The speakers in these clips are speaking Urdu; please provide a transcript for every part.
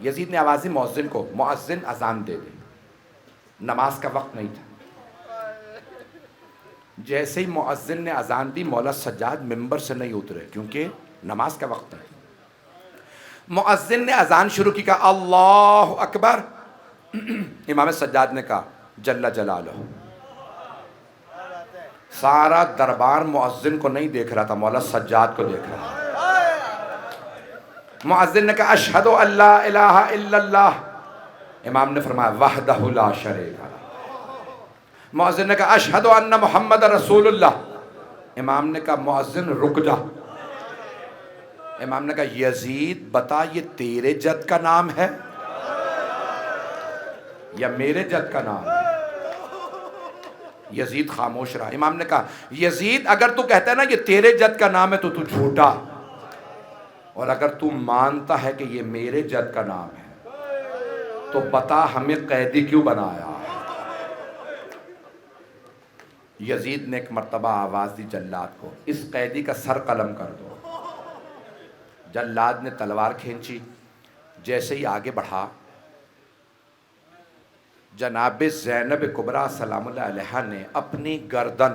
یزید نے آواز دی مؤذن کو، مؤذن اذان دے دے، نماز کا وقت نہیں تھا۔ جیسے ہی مؤذن نے اذان دی، مولا سجاد ممبر سے نہیں اترے کیونکہ نماز کا وقت ہے۔ مؤذن نے اذان شروع کی، کہا اللہ اکبر، امام سجاد نے کہا جل جلالہ۔ سارا دربار مؤذن کو نہیں دیکھ رہا تھا، مولا سجاد کو دیکھ رہا تھا۔ مؤذن نے کہا اشہد ان لا الہ الا اللہ، امام نے فرمایا وحدہ لا شریک لہ۔ مؤذن نے کہا اشہد ان محمد رسول اللہ، امام نے کہا مؤذن رک جا۔ امام نے کہا یزید بتا یہ تیرے جد کا نام ہے یا میرے جد کا نام ہے؟ یزید خاموش رہا۔ امام نے کہا یزید اگر تو کہتا ہے نا یہ تیرے جد کا نام ہے تو جھوٹا، اور اگر تو مانتا ہے کہ یہ میرے جد کا نام ہے تو بتا ہمیں قیدی کیوں بنایا؟ یزید نے ایک مرتبہ آواز دی جلاد کو، اس قیدی کا سر قلم کر دو۔ جلاد نے تلوار کھینچی، جیسے ہی آگے بڑھا، جناب زینب کبریٰ سلام اللہ علیہا نے اپنی گردن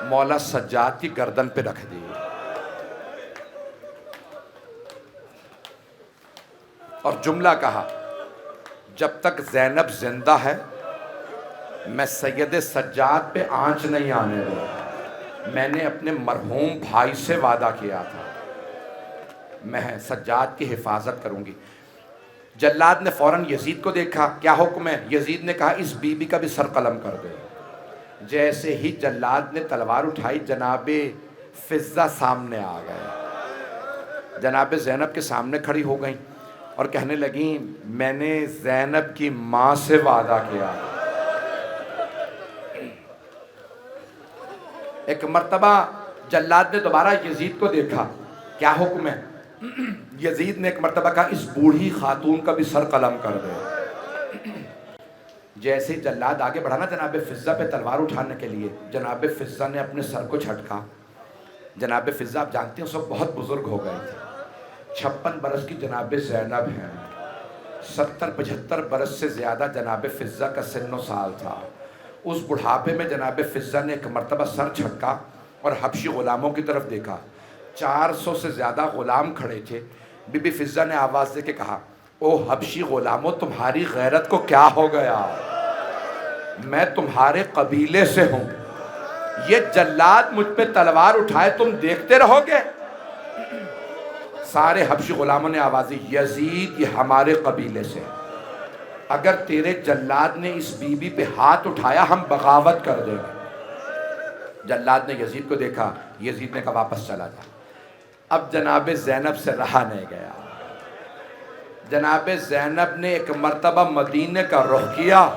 مولا سجاد کی گردن پہ رکھ دی اور جملہ کہا جب تک زینب زندہ ہے میں سید سجاد پہ آنچ نہیں آنے دوں۔ میں نے اپنے مرحوم بھائی سے وعدہ کیا تھا میں سجاد کی حفاظت کروں گی۔ جلاد نے فوراً یزید کو دیکھا، کیا حکم ہے؟ یزید نے کہا اس بی بی کا بھی سر قلم کر دے۔ جیسے ہی جلاد نے تلوار اٹھائی، جناب فضہ سامنے آ گئے، جناب زینب کے سامنے کھڑی ہو گئیں اور کہنے لگیں میں نے زینب کی ماں سے وعدہ کیا۔ ایک مرتبہ جلاد نے دوبارہ یزید کو دیکھا، کیا حکم ہے؟ یزید نے ایک مرتبہ کہا اس بوڑھی خاتون کا بھی سر قلم کر دے۔ جیسے جلاد آگے بڑھا نا جناب فضہ پہ تلوار اٹھانے کے لیے، جناب فضہ نے اپنے سر کو جھٹکا۔ جناب فضہ آپ جانتے ہیں اس وقت بہت بزرگ ہو گئے تھے، 56 برس کی جناب زینب ہیں، 70-75 برس سے زیادہ جناب فضہ کا سن و سال تھا۔ اس بڑھاپے میں جناب فضہ نے ایک مرتبہ سر جھٹکا اور حبشی غلاموں کی طرف دیکھا، 400 سے زیادہ غلام کھڑے تھے۔ بی بی فضہ نے آواز دے کے کہا او حبشی غلاموں تمہاری غیرت کو کیا ہو گیا؟ میں تمہارے قبیلے سے ہوں، یہ جلاد مجھ پہ تلوار اٹھائے تم دیکھتے رہو گے؟ سارے حبشی غلاموں نے آواز دی یزید یہ ہمارے قبیلے سے، اگر تیرے جلاد نے اس بی بی پہ ہاتھ اٹھایا ہم بغاوت کر دیں گے۔ جلاد نے یزید کو دیکھا، یزید نے کہا واپس چلا جا۔ اب جناب زینب سے رہا نہیں گیا، جناب زینب نے ایک مرتبہ مدینے کا رخ کیا،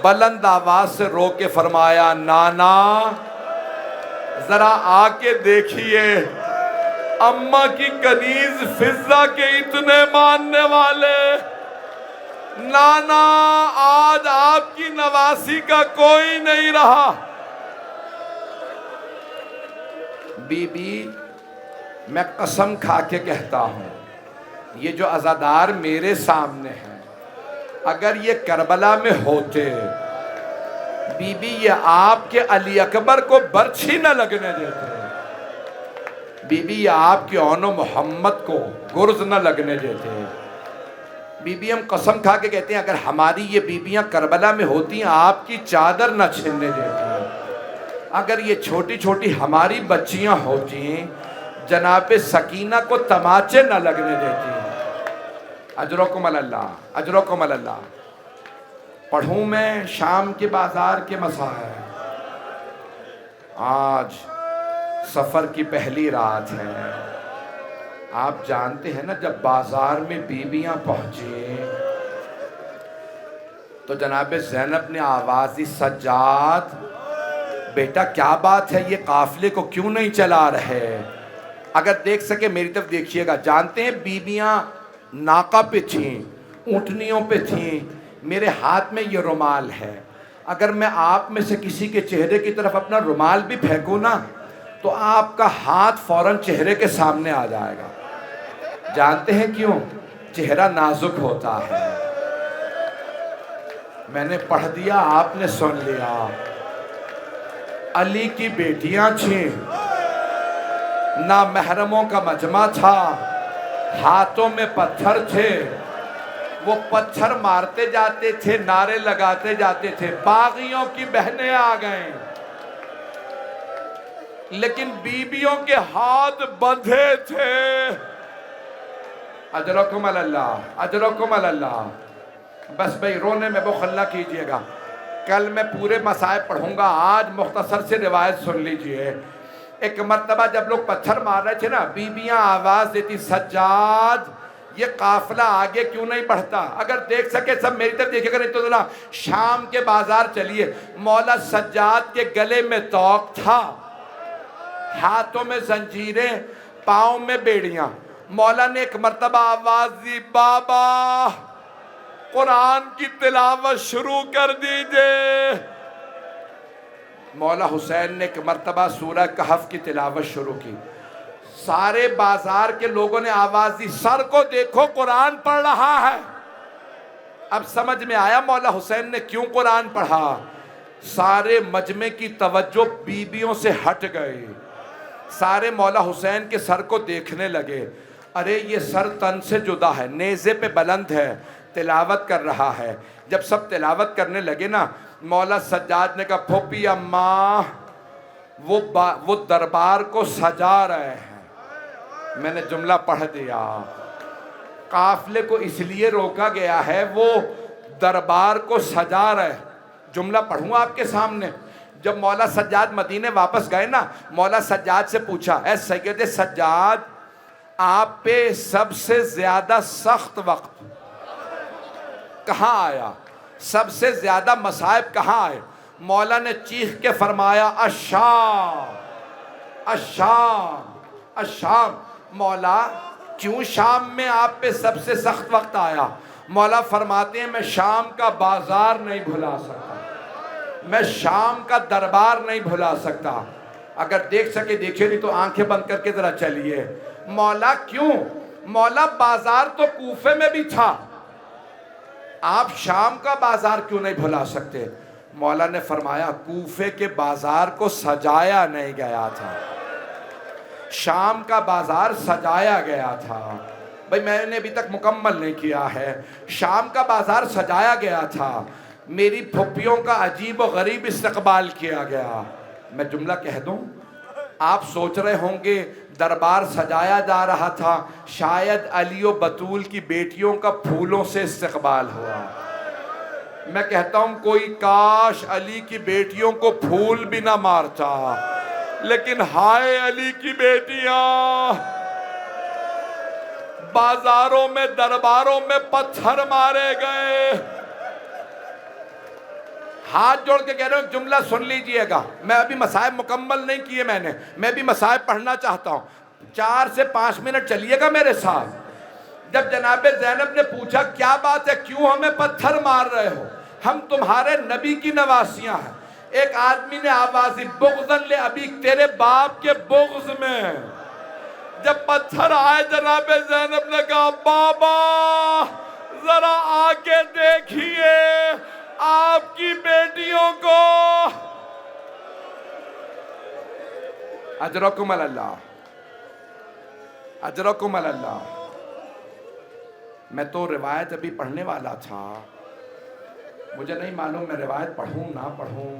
بلند آواز سے رو کے فرمایا نانا ذرا آ کے دیکھیے اماں کی کنیز فضہ کے اتنے ماننے والے، نانا آج آپ کی نواسی کا کوئی نہیں رہا۔ بی بی میں قسم کھا کے کہتا ہوں یہ جو عزادار میرے سامنے ہیں اگر یہ کربلا میں ہوتے بی بی یہ آپ کے علی اکبر کو برچھی نہ لگنے دیتے، بی بی یہ آپ کے اون و محمد کو گرز نہ لگنے دیتے۔ بی بی ہم قسم کھا کے کہتے ہیں اگر ہماری یہ بیبیاں کربلا میں ہوتی ہیں آپ کی چادر نہ چھیننے دیتی، اگر یہ چھوٹی چھوٹی ہماری بچیاں ہوتی جناب سکینہ کو تماچے نہ لگنے دیتی۔ اجرکم اللہ، اجرکم اللہ۔ پڑھوں میں شام کے بازار کے مسائل، آج سفر کی پہلی رات ہے، آپ جانتے ہیں نا جب بازار میں بیویاں پہنچے تو جناب زینب نے آواز دی سجاد بیٹا کیا بات ہے یہ قافلے کو کیوں نہیں چلا رہے؟ اگر دیکھ سکے میری طرف دیکھیے گا۔ جانتے ہیں بیویاں ناقہ پہ تھیں، اونٹنیوں پہ تھیں، میرے ہاتھ میں یہ رومال ہے، اگر میں آپ میں سے کسی کے چہرے کی طرف اپنا رومال بھی پھینکوں نا تو آپ کا ہاتھ فوراً چہرے کے سامنے آ جائے گا۔ جانتے ہیں کیوں؟ چہرہ نازک ہوتا ہے۔ میں نے پڑھ دیا، آپ نے سن لیا۔ علی کی بیٹیاں تھیں، نامحرموں کا مجمع تھا، ہاتھوں میں پتھر تھے، وہ پتھر مارتے جاتے تھے، نعرے لگاتے جاتے تھے، باغیوں کی بہنیں آ گئیں، لیکن بیویوں کے ہاتھ بندھے تھے۔ اجرکم اللہ، اجرکم اللہ۔ بس بھئی رونے میں بخل نہ کیجئے گا، کل میں پورے مصائب پڑھوں گا، آج مختصر سے روایت سن لیجئے۔ ایک مرتبہ جب لوگ پتھر مار رہے تھے نا، بیویاں آواز دیتی، سجاد یہ قافلہ آگے کیوں نہیں بڑھتا؟ اگر دیکھ سکے سب میری طرف دیکھے گا، نہیں تو ذرا شام کے بازار چلیے۔ مولا سجاد کے گلے میں طوق تھا، ہاتھوں میں زنجیریں، پاؤں میں بیڑیاں۔ مولا نے ایک مرتبہ آواز دی، بابا قرآن کی تلاوت شروع کر دیجئے۔ مولا حسین نے ایک مرتبہ سورہ کہف کی تلاوت شروع کی۔ سارے بازار کے لوگوں نے آواز دی، سر کو دیکھو قرآن پڑھ رہا ہے۔ اب سمجھ میں آیا مولا حسین نے کیوں قرآن پڑھا۔ سارے مجمع کی توجہ بیویوں سے ہٹ گئے، سارے مولا حسین کے سر کو دیکھنے لگے۔ ارے یہ سر تن سے جدا ہے، نیزے پہ بلند ہے، تلاوت کر رہا ہے۔ جب سب تلاوت کرنے لگے نا، مولا سجاد نے کہا، پھوپھی اماں وہ دربار کو سجا رہے ہیں۔ میں نے جملہ پڑھ دیا، قافلے کو اس لیے روکا گیا ہے، وہ دربار کو سجا رہے ہیں۔ جملہ پڑھوں آپ کے سامنے۔ جب مولا سجاد مدینے واپس گئے نا، مولا سجاد سے پوچھا، اے سید سجاد، آپ پہ سب سے زیادہ سخت وقت کہاں آیا؟ سب سے زیادہ مصائب کہاں آئے؟ مولا نے چیخ کے فرمایا، الشام، الشام، الشام۔ مولا کیوں شام میں آپ پہ سب سے سخت وقت آیا؟ مولا فرماتے ہیں، میں شام کا بازار نہیں بھلا سکتا، میں شام کا دربار نہیں بھلا سکتا۔ اگر دیکھ سکے دیکھیں، نہیں تو آنکھیں بند کر کے ذرا چلیے۔ مولا کیوں؟ مولا بازار تو کوفے میں بھی تھا، آپ شام کا بازار کیوں نہیں بھلا سکتے؟ مولا نے فرمایا، کوفے کے بازار کو سجایا نہیں گیا تھا، شام کا بازار سجایا گیا تھا۔ بھئی میں نے ابھی تک مکمل نہیں کیا ہے۔ شام کا بازار سجایا گیا تھا، میری پھپھیوں کا عجیب و غریب استقبال کیا گیا۔ میں جملہ کہہ دوں، آپ سوچ رہے ہوں گے دربار سجایا جا رہا تھا، شاید علی و بطول کی بیٹیوں کا پھولوں سے استقبال ہوا۔ میں کہتا ہوں کوئی کاش علی کی بیٹیوں کو پھول بھی نہ مارتا، لیکن ہائے علی کی بیٹیاں، بازاروں میں درباروں میں پتھر مارے گئے۔ ہاتھ جوڑ کے کہہ رہا ہوں، جملہ سن لیجئے گا، میں ابھی مصائب مکمل نہیں کیے، میں بھی مصائب پڑھنا چاہتا ہوں۔ 4 سے 5 منٹ چلیے گا میرے ساتھ۔ جب جناب زینب نے پوچھا، کیا بات ہے، کیوں ہمیں پتھر مار رہے ہو؟ ہم تمہارے نبی کی نواسیاں ہیں۔ ایک آدمی نے آواز دی، بغضاً لأبی، تیرے باپ کے بغض میں۔ جب پتھر آئے جناب زینب نے کہا، بابا ذرا آ کے دیکھیے آپ کی بیٹیوں کو۔ اجرکم اللہ، اجرکم اللہ۔ میں تو روایت ابھی پڑھنے والا تھا، مجھے نہیں معلوم میں روایت پڑھوں نہ پڑھوں۔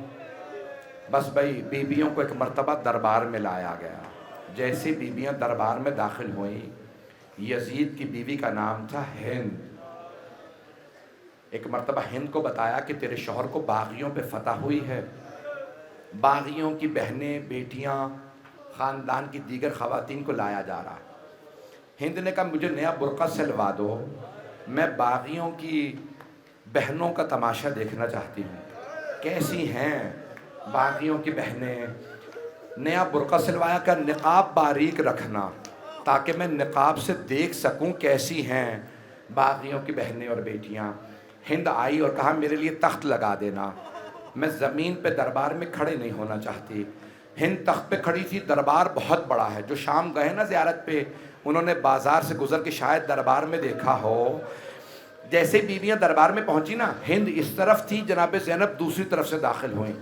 بس بھئی بیویوں کو ایک مرتبہ دربار میں لایا گیا۔ جیسی بیویاں دربار میں داخل ہوئیں، یزید کی بیوی کا نام تھا ہند۔ ایک مرتبہ ہند کو بتایا کہ تیرے شوہر کو باغیوں پہ فتح ہوئی ہے، باغیوں کی بہنیں، بیٹیاں، خاندان کی دیگر خواتین کو لایا جا رہا ہے۔ ہند نے کہا، مجھے نیا برقع سلوا دو، میں باغیوں کی بہنوں کا تماشا دیکھنا چاہتی ہوں، کیسی ہیں باغیوں کی بہنیں۔ نیا برقع سلوایا، کا نقاب باریک رکھنا تاکہ میں نقاب سے دیکھ سکوں کیسی ہیں باغیوں کی بہنیں اور بیٹیاں۔ ہند آئی اور کہا، میرے لیے تخت لگا دینا، میں زمین پہ دربار میں کھڑے نہیں ہونا چاہتی۔ ہند تخت پہ کھڑی تھی، دربار بہت بڑا ہے۔ جو شام گئے نا زیارت پہ، انہوں نے بازار سے گزر کے شاید دربار میں دیکھا ہو، جیسے بیویاں دربار میں پہنچی نا، ہند اس طرف تھی، جناب زینب دوسری طرف سے داخل ہوئیں۔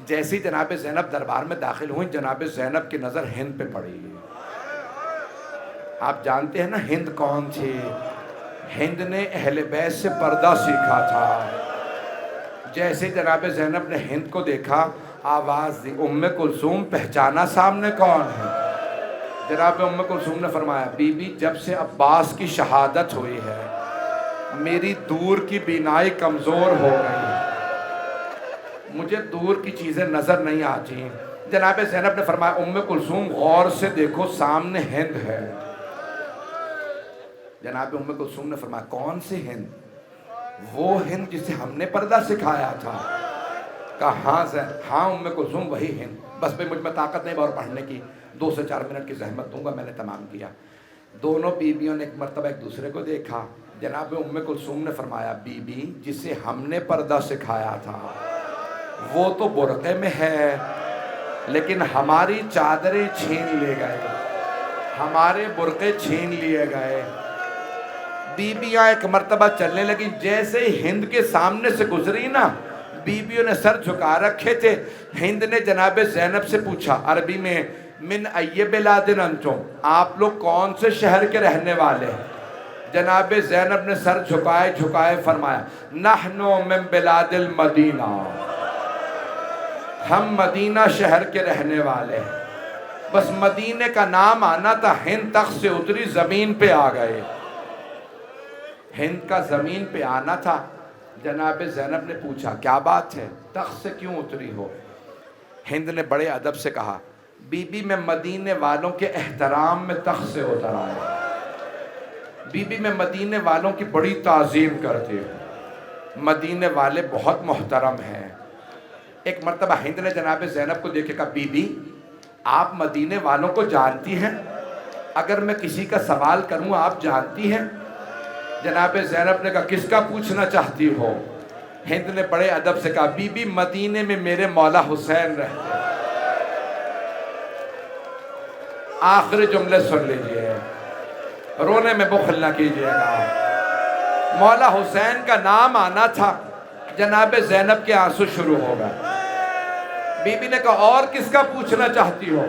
جیسے ہی جناب زینب دربار میں داخل ہوئیں، جناب زینب کی نظر ہند پہ پڑی۔ آپ جانتے ہیں نا ہند کون تھی؟ ہند نے اہل بیت سے پردہ سیکھا تھا۔ جیسے جناب زینب نے ہند کو دیکھا، آواز دی، ام کلثوم پہچانا سامنے کون ہے؟ جناب ام کلثوم نے فرمایا، بی بی جب سے عباس کی شہادت ہوئی ہے میری دور کی بینائی کمزور ہو گئی ہے، مجھے دور کی چیزیں نظر نہیں آتی۔ جناب زینب نے فرمایا، ام کلثوم غور سے دیکھو سامنے ہند ہے۔ جناب ام کلثوم نے فرمایا، کون سی ہند؟ وہ ہند جسے ہم نے پردہ سکھایا تھا۔ کہا ہاں ام کلثوم وہی ہند۔ بس بھئی مجھ میں طاقت نہیں اور پڑھنے کی، 2 سے 4 منٹ کی زحمت دوں گا، میں نے تمام کیا۔ دونوں بیویوں نے ایک مرتبہ ایک دوسرے کو دیکھا۔ جناب ام کلثوم نے فرمایا، بی بی جسے ہم نے پردہ سکھایا تھا وہ تو برقعے میں ہے، لیکن ہماری چادریں چھین لے گئے، ہمارے برقعے چھین لیے گئے۔ بیویاں ایک مرتبہ چلنے لگی، جیسے ہی ہند کے سامنے سے گزری نا، بیویوں نے سر جھکا رکھے تھے۔ ہند نے جناب زینب سے پوچھا عربی میں، من ای بلاد انتم، آپ لوگ کون سے شہر کے رہنے والے ہیں؟ جناب زینب نے سر جھکائے جھکائے فرمایا، نحن من بلاد المدینہ، ہم مدینہ شہر کے رہنے والے ہیں۔ بس مدینے کا نام آنا تھا، ہند تخت سے اتری زمین پہ آ گئے۔ ہند کا زمین پہ آنا تھا۔ جناب زینب نے پوچھا، کیا بات ہے، تخت سے کیوں اتری ہو؟ ہند نے بڑے ادب سے کہا، بی بی میں مدینے والوں کے احترام میں تخت سے اتر آیا، بی بی میں مدینے والوں کی بڑی تعظیم کرتی ہوں، مدینے والے بہت محترم ہیں۔ ایک مرتبہ ہند نے جناب زینب کو دیکھے کہا، بی بی آپ مدینے والوں کو جانتی ہیں؟ اگر میں کسی کا سوال کروں آپ جانتی ہیں؟ جناب زینب نے کہا، کس کا پوچھنا چاہتی ہو؟ ہند نے بڑے ادب سے کہا، بی بی مدینے میں میرے مولا حسین رہتے ہیں۔ آخری جملے سن لیجئے، رونے میں بخل نہ کیجئے گا۔ مولا حسین کا نام آنا تھا، جناب زینب کے آنسو شروع ہو گئے۔ بی بی نے کہا، اور کس کا پوچھنا چاہتی ہو؟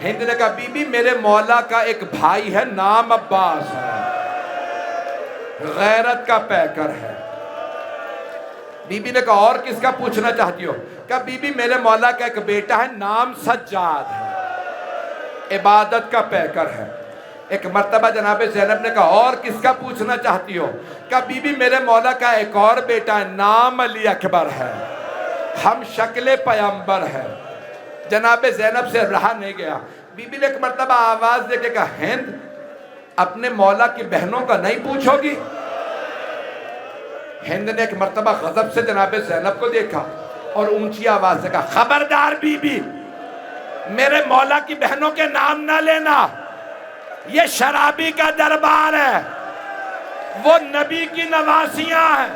ہند نے کہا، بی بی میرے مولا کا ایک بھائی ہے، نام عباس ہے، غیرت کا پیکر ہے۔ بی بی نے کہا، اور کس کا پوچھنا چاہتی ہو؟ کہا، بی بی میرے مولا کا ایک بیٹا ہے، نام سجاد ہے، عبادت کا پیکر ہے۔ ایک مرتبہ جناب زینب نے کہا، اور کس کا پوچھنا چاہتی ہو؟ کہا، بی بی میرے مولا کا ایک اور بیٹا ہے، نام علی اکبر ہے، ہم شکل پیغمبر ہے۔ جناب زینب سے رہا نہیں گیا، بی بی نے ایک مرتبہ آواز دے کے کہا، ہند اپنے مولا کی بہنوں کا نہیں پوچھو گی؟ ہند نے ایک مرتبہ غضب سے جناب زینب کو دیکھا اور اونچی آواز سے کہا، خبردار بی بی میرے مولا کی بہنوں کے نام نہ لینا، یہ شرابی کا دربار ہے، وہ نبی کی نواسیاں ہیں۔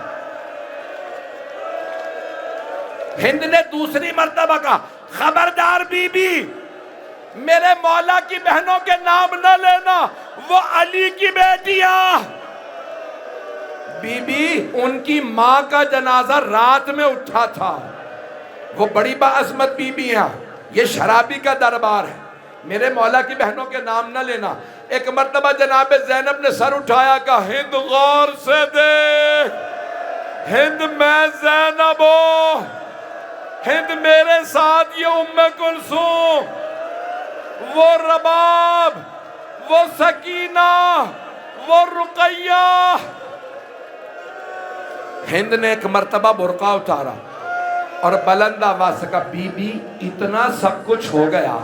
ہند نے دوسری مرتبہ کہا، خبردار بی بی میرے مولا کی بہنوں کے نام نہ لینا، وہ علی کی بیٹیاں۔ بی بی ان کی ماں کا جنازہ رات میں اٹھا تھا، وہ بڑی باعظمت بی بی ہیں، یہ شرابی کا دربار ہے، میرے مولا کی بہنوں کے نام نہ لینا۔ ایک مرتبہ جناب زینب نے سر اٹھایا، کہا، ہند غور سے دیکھ، ہند میں زینب ہوں، ہند میرے ساتھ یہ ام کلثوم، وہ رباب، وہ سکینہ، وہ رقیہ۔ ہند نے ایک مرتبہ برقع اتارا اور بلند آواز سے کہا، بی بی اتنا سب کچھ ہو گیا،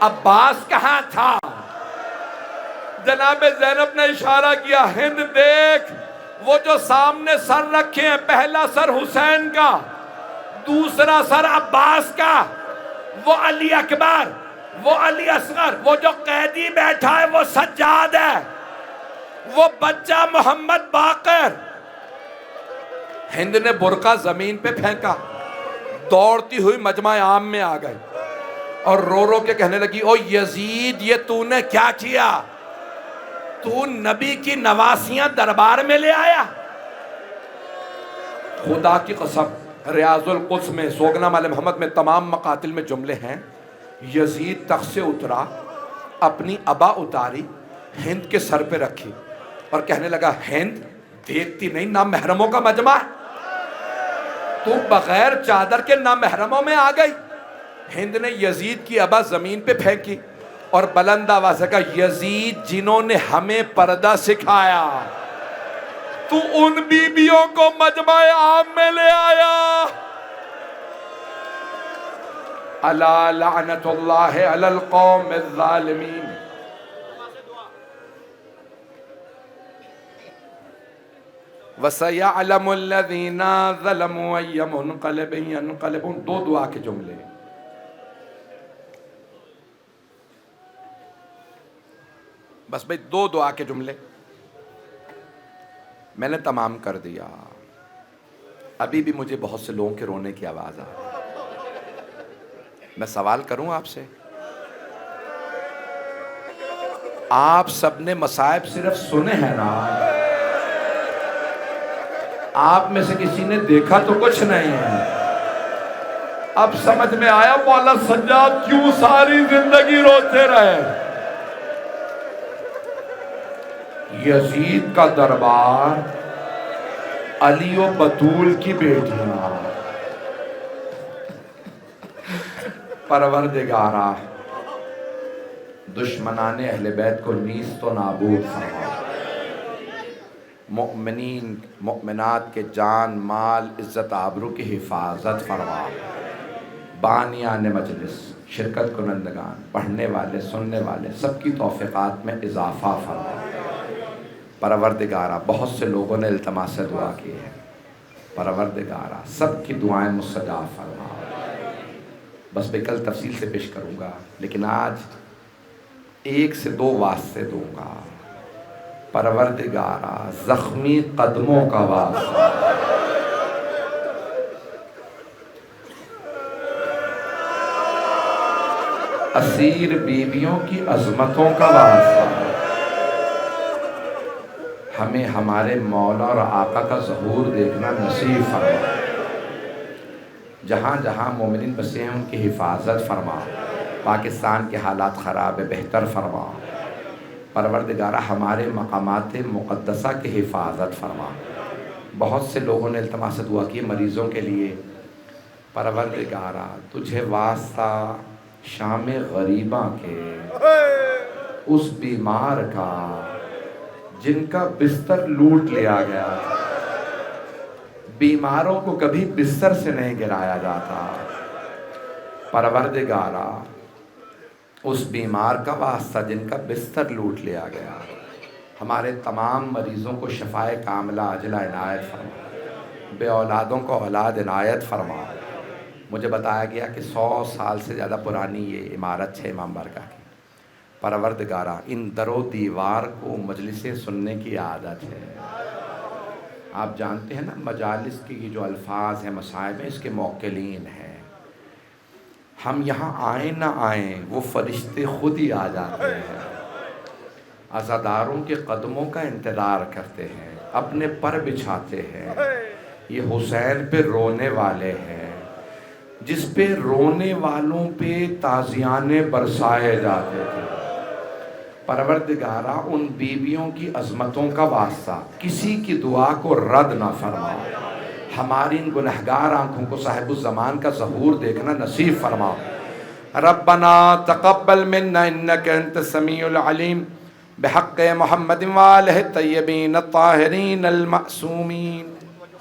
عباس کہاں تھا؟ جناب زینب نے اشارہ کیا، ہند دیکھ، وہ جو سامنے سر رکھے ہیں، پہلا سر حسین کا، دوسرا سر عباس کا، وہ علی اکبر، وہ علی اصغر، وہ جو قیدی بیٹھا ہے وہ سجاد ہے، وہ بچہ محمد باقر۔ ہند نے برقع زمین پہ پھینکا، دوڑتی ہوئی مجمع عام میں آ گئی اور رو رو کے کہنے لگی، او یزید یہ تو نے کیا کیا؟ تو نبی کی نواسیاں دربار میں لے آیا؟ خدا کی قسم ریاض القدس میں سوگنا مال محمد میں تمام مقاتل میں جملے ہیں، یزید تخت سے اترا، اپنی ابا اتاری، ہند کے سر پہ رکھی اور کہنے لگا ہند دیکھتی نہیں نامحرموں کا مجمع ہے، تو بغیر چادر کے نامحرموں میں آ گئی۔ ہند نے یزید کی ابا زمین پہ پھینکی اور بلند آواز سے کہا یزید جنہوں نے ہمیں پردہ سکھایا تو ان بیبیوں کو مجمع عام میں لے آیا۔ الا لعنت اللہ علی القوم الظالمین۔ وَسَيَعْلَمُ الَّذِينَ ظَلَمُوا أَيَّ مُنْقَلِبٍ يَنْقَلِبُونَ۔ دو دعا کے جملے، بس بھئی دو دعا کے جملے میں نے تمام کر دیا۔ ابھی بھی مجھے بہت سے لوگوں کے رونے کی آواز آ رہی ہے۔ میں سوال کروں آپ سے، آپ سب نے مصائب صرف سنے ہیں نا؟ آپ میں سے کسی نے دیکھا تو کچھ نہیں ہے۔ اب سمجھ میں آیا مولا سجاد کیوں ساری زندگی روتے رہے۔ یزید کا دربار، علی و بطول کی بیٹیاں، پروردگارا دشمنان اہل بیت کو نیست و نابود فرما، مؤمنین مؤمنات کے جان مال عزت آبرو کی حفاظت فرما، بانیان مجلس شرکت کنندگان پڑھنے والے سننے والے سب کی توفیقات میں اضافہ فرما۔ پروردگارہ بہت سے لوگوں نے التماس سے دعا کی ہے، پروردگارہ سب کی دعائیں مستجاب فرما۔ بس میں کل تفصیل سے پیش کروں گا، لیکن آج ایک سے دو واسطے دوں گا۔ پروردگارہ زخمی قدموں کا واسطہ، اسیر بیویوں کی عظمتوں کا واسطہ، ہمیں ہمارے مولا اور آقا کا ظہور دیکھنا نصیب فرما۔ جہاں جہاں مومنین بسے ہیں ان کی حفاظت فرما، پاکستان کے حالات خراب ہے بہتر فرما۔ پروردگارہ ہمارے مقامات مقدسہ کی حفاظت فرما۔ بہت سے لوگوں نے التماس سے دعا کی مریضوں کے لیے، پروردگارہ تجھے واسطہ شام غریباں کے اس بیمار کا جن کا بستر لوٹ لیا گیا تھا۔ بیماروں کو کبھی بستر سے نہیں گرایا جاتا، پروردگارہ اس بیمار کا واسطہ جن کا بستر لوٹ لیا گیا، ہمارے تمام مریضوں کو شفائے کاملہ عاجلہ عنایت فرما، بے اولادوں کو اولاد عنایت فرما۔ مجھے بتایا گیا کہ 100 سال سے زیادہ پرانی یہ عمارت ہے امام بارگاہ کی۔ پروردگارہ ان در و دیوار کو مجلسیں سننے کی عادت ہے۔ آپ جانتے ہیں نا مجالس کی یہ جو الفاظ ہیں مصائب ہیں اس کے موکلین ہیں۔ ہم یہاں آئیں نہ آئیں وہ فرشتے خود ہی آ جاتے ہیں، عزاداروں کے قدموں کا انتظار کرتے ہیں، اپنے پر بچھاتے ہیں۔ یہ حسین پہ رونے والے ہیں، جس پہ رونے والوں پہ تازیانے برسائے جاتے تھے۔ پروردگارہ ان بیویوں کی عظمتوں کا واسطہ کسی کی دعا کو رد نہ فرما، ہماری ان گنہگار آنکھوں کو صاحب الزمان کا ظہور دیکھنا نصیب فرما۔ ربنا تقبل منا انک انت السمیع العلیم بحق محمد وآلہ الطیبین الطاہرین المعصومین۔